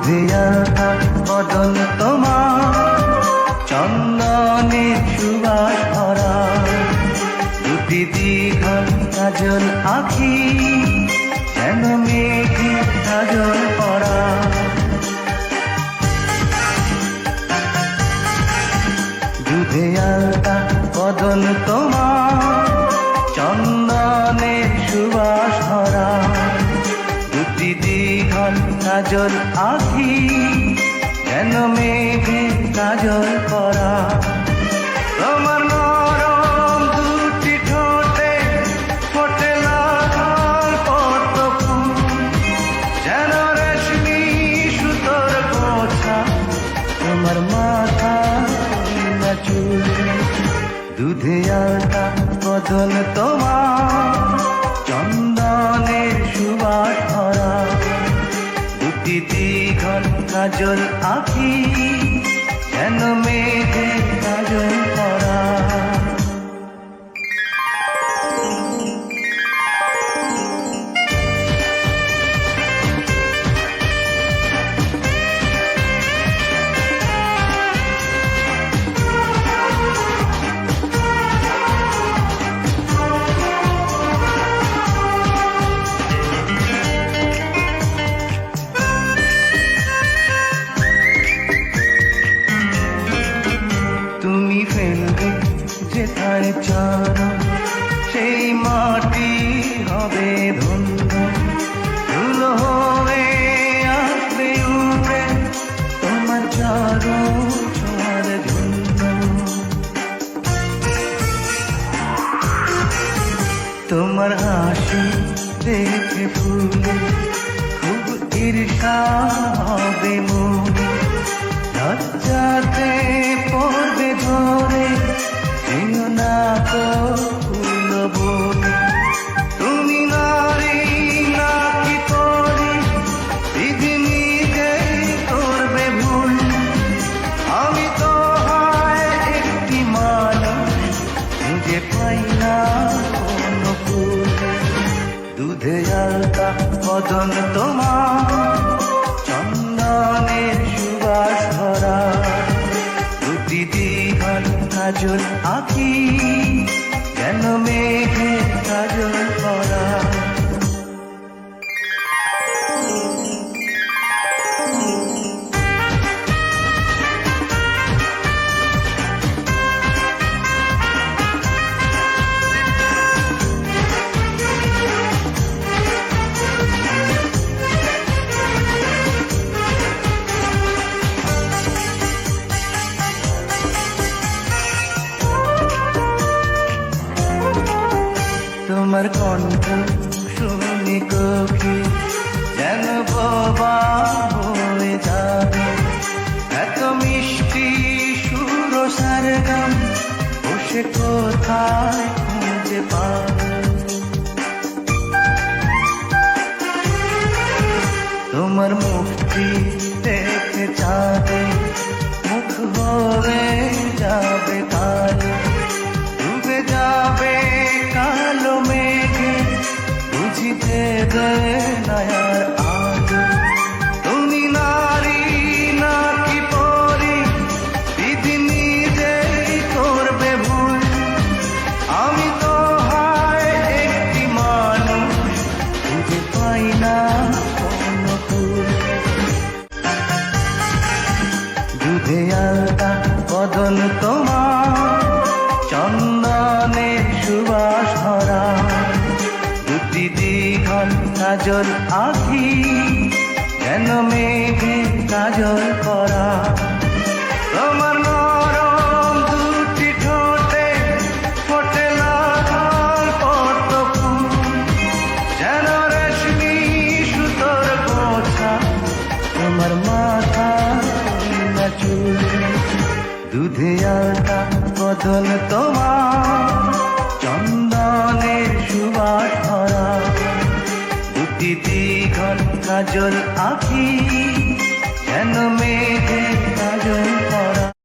দুধে আধা বদন তোমার, চন্দনের সুবাস ভরা, দুটি দীঘল কাজল আঁখি, যেন মেঘে কাজল পরা। দুধে আলতা বদন তোমার, চন্দনের সুবাস ভরা, দুটি দীঘল কাজল আঁখি, যেন মেঘে কাজল পরা। তোমার নরম দুটি ঠোঁটে ফোটে লাল পদ্ম ফুল, যেন রেশমি সুতোর গোছা, তোমার মাথা চুল। দুধে আলতা বদন তোমার, চন্দনের সুবাস ভরা, দুটি দীঘল কাজল আঁখি, যেন মেঘে কাজল পরা। তুমি ফেলবে যেথায় চরণ, সেই মাটি হবে ধন্য, ধুলো হয়ে আসবে উড়ে তোমার চরণ ছোঁয়ার জন্য। তোমার হাসি দেখে ফুলে খুব ঈর্ষা হবে মনে, লজ্জাতে পড়বে ঝরে, যেও না তো ফুল বনে। তুমি নারী নাকি পরি, বিধি নিজেই করবে ভুল, আমি তো হয় একটি মানুষ, খুঁজে পাই না কোনো ফুল। দুধে আলতা বদন তোমার, চন্দনের সুবাস ভরা, দুটি দীঘল কাজল আঁখি, যেন মেঘে কাজল পরা। তোমার কণ্ঠ শুনি কোকিল, যেন বোবা হয়ে যাবে, এত মিষ্টি সুর সারগাম, বসে কোথায় খুঁজে পাবে। তোমার মুক্তি দেখে চাঁদে মুখ হয়ে যাবে কালো, ডুবে যাবে কালো মেঘে, বুঝিতে দে নয়ার আলো। তুমি নারী নাকি পরি, বিধি নিজেই করবে ভুল, আমি তো হয় একটি মানুষ, খুঁজে পাই না কোনো ফুল। দুধে আলতা বদন তোমার, চন্দনের সুবাস ভরা, দুটি দীঘল কাজল আঁখি, যেন মেঘে কাজল পরা। তোমার নরম দুটি ঠোঁটে ফোটে লাল পদ্ম ফুল, যেন রেশমি সুতোর গোছা, তোমার মাথা চুল। দুধে আলতা বদন তোমার, চন্দনের সুবাস ভরা, দুটি দীঘল কাজল আঁখি,